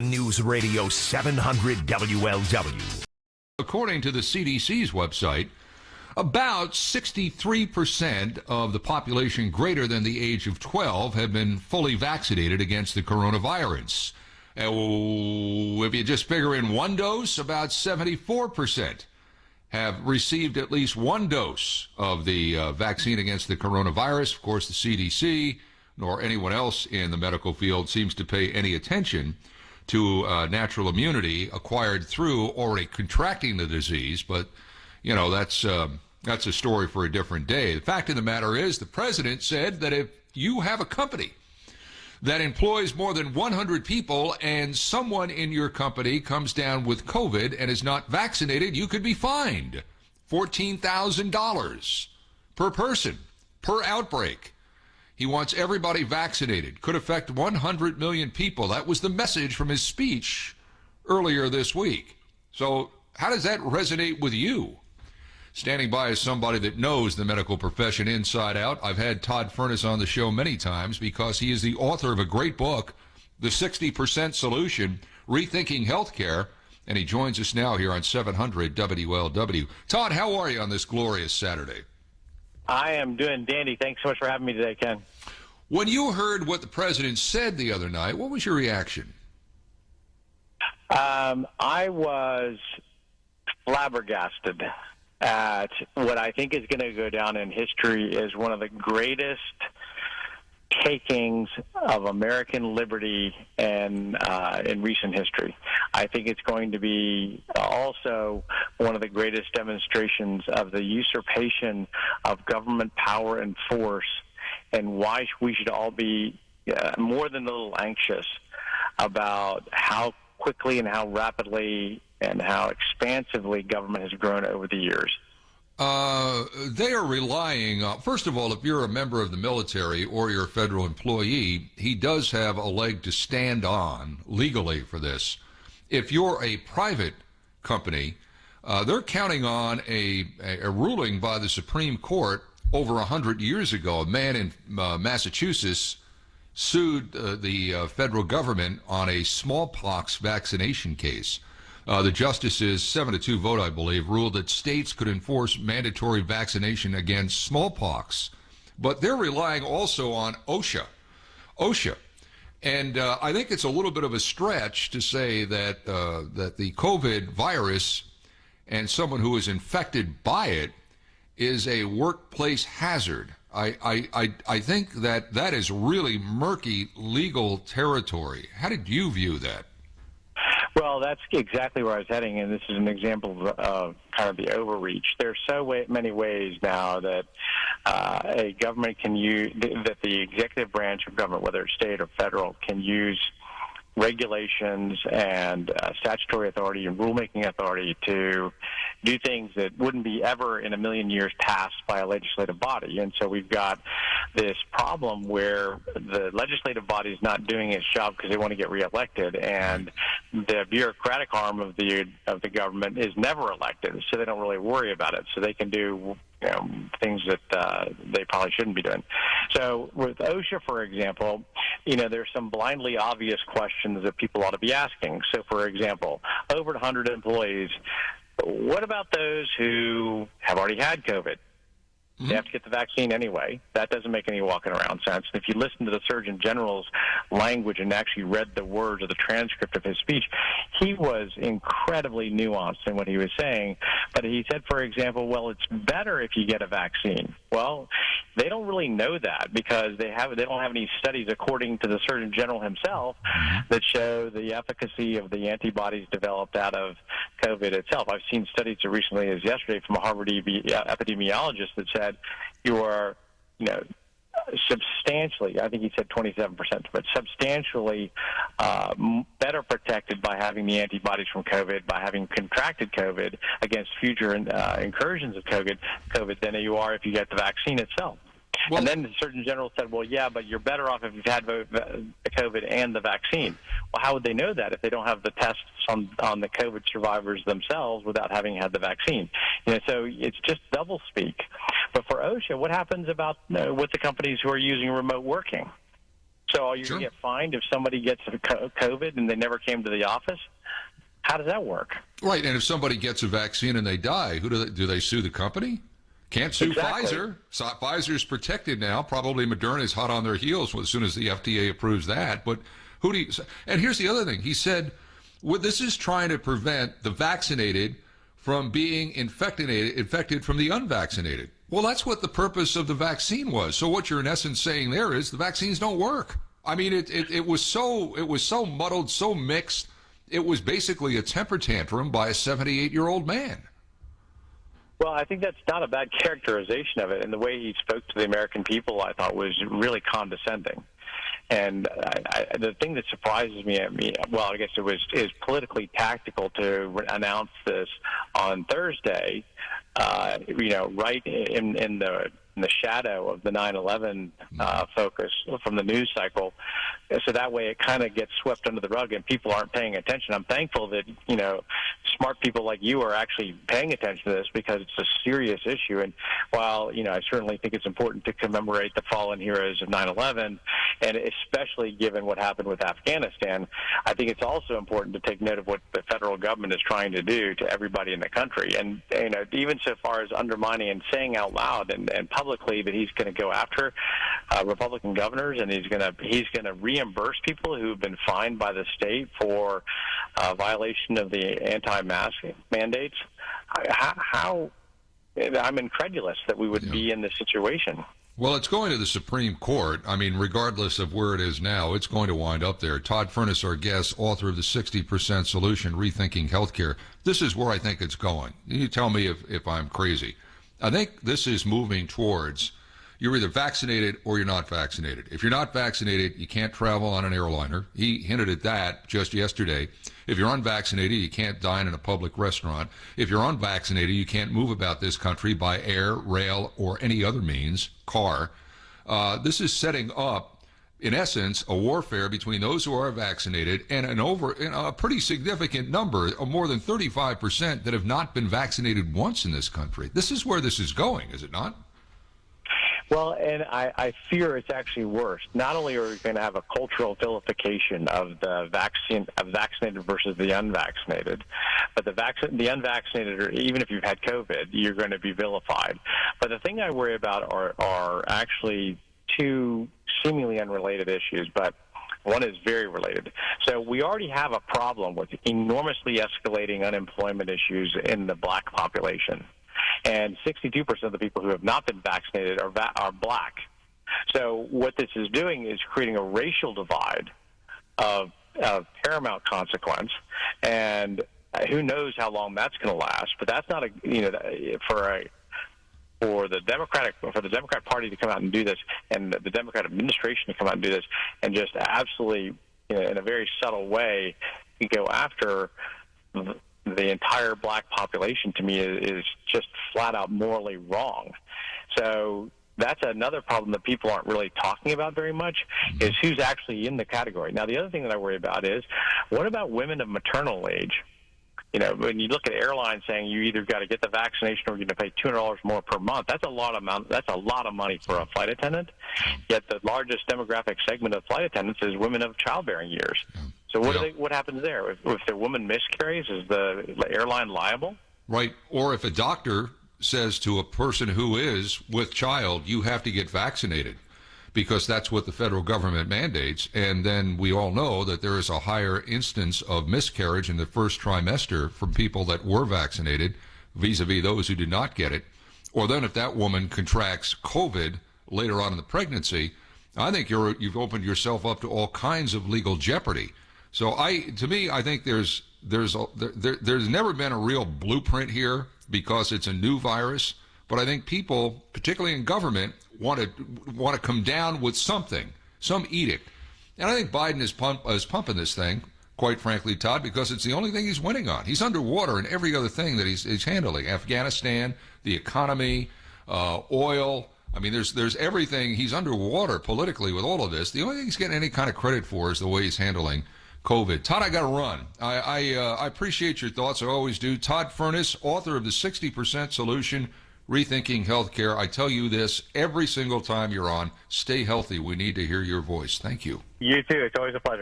News Radio 700 WLW. According to the CDC's website, about 63% of the population greater than the age of 12 have been fully vaccinated against the coronavirus. If you just figure in one dose, about 74% have received at least one dose of the vaccine against the coronavirus. Of course, the CDC, nor anyone else in the medical field, seems to pay any attention to natural immunity acquired through already contracting the disease. But, you know, that's a story for a different day. The fact of the matter is, the president said that if you have a company that employs more than 100 people and someone in your company comes down with COVID and is not vaccinated, you could be fined $14,000 per person, per outbreak. He wants everybody vaccinated. Could affect 100 million people. That was the message from his speech earlier this week. So how does that resonate with you? Standing by is somebody that knows the medical profession inside out. I've had Todd Furniss on the show many times because he is the author of a great book, The 60% Solution, Rethinking Healthcare, and he joins us now here on 700 WLW. Todd, how are you on this glorious Saturday? I am doing dandy. Thanks so much for having me today, Ken. When you heard what the president said the other night, what was your reaction? I was flabbergasted at what I think is going to go down in history as one of the greatest takings of American liberty in recent history. I think it's going to be also one of the greatest demonstrations of the usurpation of government power and force, and why we should all be more than a little anxious about how quickly and how rapidly and how expansively government has grown over the years. They are relying on, first of all, if you're a member of the military or you're a federal employee, he does have a leg to stand on legally for this. If you're a private company, they're counting on a ruling by the Supreme Court over 100 years ago. A man in Massachusetts sued the federal government on a smallpox vaccination case. The justices, 7-2 vote, I believe, ruled that states could enforce mandatory vaccination against smallpox. But they're relying also on OSHA. And I think it's a little bit of a stretch to say that that the COVID virus and someone who is infected by it is a workplace hazard. I think that is really murky legal territory. How did you view that? Well, that's exactly where I was heading, and this is an example of kind of the overreach. There's so many ways now that a government can use, that the executive branch of government, whether it's state or federal, can use regulations and statutory authority and rulemaking authority to do things that wouldn't be ever in a million years passed by a legislative body. And so we've got this problem where the legislative body is not doing its job because they want to get reelected, and the bureaucratic arm of the government is never elected, so they don't really worry about it. So they can do things that they probably shouldn't be doing. So with OSHA, for example, there's some blindly obvious questions that people ought to be asking. So, for example, over 100 employees, what about those who have already had COVID? They have to get the vaccine anyway. That doesn't make any walking around sense. And if you listen to the Surgeon General's language and actually read the words of the transcript of his speech, he was incredibly nuanced in what he was saying. But he said, for example, well, it's better if you get a vaccine. Well, they don't really know that because they don't have any studies, according to the Surgeon General himself, that show the efficacy of the antibodies developed out of COVID itself. I've seen studies as recently as yesterday from a Harvard epidemiologist that said you are, substantially, I think he said 27%, but substantially better protected by having the antibodies from COVID, by having contracted COVID against future incursions of COVID than you are if you get the vaccine itself. Well, and then the Surgeon General said, well, yeah, but you're better off if you've had COVID and the vaccine. Well, how would they know that if they don't have the tests on the COVID survivors themselves without having had the vaccine? So it's just doublespeak. But for OSHA, what happens about with the companies who are using remote working? So are you Sure. going to get fined if somebody gets COVID and they never came to the office? How does that work? Right, and if somebody gets a vaccine and they die, do they sue the company? Can't sue Exactly. Pfizer. So Pfizer's protected now. Probably Moderna's hot on their heels as soon as the FDA approves that. But who do you? And here's the other thing. He said, well, this is trying to prevent the vaccinated from being infected from the unvaccinated. Well, that's what the purpose of the vaccine was. So what you're in essence saying there is the vaccines don't work. I mean, it was so muddled, so mixed. It was basically a temper tantrum by a 78-year-old man. Well, I think that's not a bad characterization of it. And the way he spoke to the American people, I thought, was really condescending. And the thing that surprises me, well, I guess is politically tactical to announce this on Thursday, right in the shadow of the 9/11 focus from the news cycle. So that way it kind of gets swept under the rug and people aren't paying attention. I'm thankful that, smart people like you are actually paying attention to this because it's a serious issue. And while, I certainly think it's important to commemorate the fallen heroes of 9/11, and especially given what happened with Afghanistan, I think it's also important to take note of what the federal government is trying to do to everybody in the country. And, even so far as undermining and saying out loud and publicly that he's going to go after Republican governors and he's going to reimburse people who've been fined by the state for violation of the anti-mask mandates. How I'm incredulous that we would be in this situation. Well, it's going to the Supreme Court. I mean, regardless of where it is now, it's going to wind up there. Todd Furniss, our guest, author of the 60% Solution, Rethinking Healthcare. This is where I think it's going. You tell me if I'm crazy. I think this is moving towards you're either vaccinated or you're not vaccinated. If you're not vaccinated, you can't travel on an airliner. He hinted at that just yesterday. If you're unvaccinated, you can't dine in a public restaurant. If you're unvaccinated, you can't move about this country by air, rail, or any other means, car. This is setting up, in essence, a warfare between those who are vaccinated and a pretty significant number, of more than 35%, that have not been vaccinated once in this country. This is where this is going, is it not? Well, and I fear it's actually worse. Not only are we going to have a cultural vilification of the vaccinated versus the unvaccinated, but the unvaccinated, or even if you've had COVID, you're going to be vilified. But the thing I worry about are actually two seemingly unrelated issues, but one is very related. So we already have a problem with enormously escalating unemployment issues in the black population. And 62% of the people who have not been vaccinated are black. So what this is doing is creating a racial divide of paramount consequence, and who knows how long that's going to last. But that's not for the Democrat Party to come out and do this, and the Democrat administration to come out and do this, and just absolutely, in a very subtle way, go after the entire black population, to me, is just flat out morally wrong. So that's another problem that people aren't really talking about very much, is who's actually in the category. Now, the other thing that I worry about is, what about women of maternal age? When you look at airlines saying you either got to get the vaccination or you're going to pay $200 more per month, that's a lot of money for a flight attendant. Yet the largest demographic segment of flight attendants is women of childbearing years. So what happens there? If the woman miscarries, is the airline liable? Right. Or if a doctor says to a person who is with child, you have to get vaccinated, because that's what the federal government mandates. And then we all know that there is a higher instance of miscarriage in the first trimester from people that were vaccinated vis-a-vis those who did not get it. Or then if that woman contracts COVID later on in the pregnancy, I think you've opened yourself up to all kinds of legal jeopardy. So to me, I think there's never been a real blueprint here because it's a new virus. But I think people, particularly in government, want to come down with something, some edict. And I think Biden is pumping this thing, quite frankly, Todd, because it's the only thing he's winning on. He's underwater in every other thing that he's handling. Afghanistan, the economy, oil. I mean, there's everything. He's underwater politically with all of this. The only thing he's getting any kind of credit for is the way he's handling COVID. Todd, I got to run. I appreciate your thoughts. I always do. Todd Furniss, author of the 60% Solution, Rethinking Healthcare. I tell you this every single time you're on. Stay healthy. We need to hear your voice. Thank you. You too. It's always a pleasure.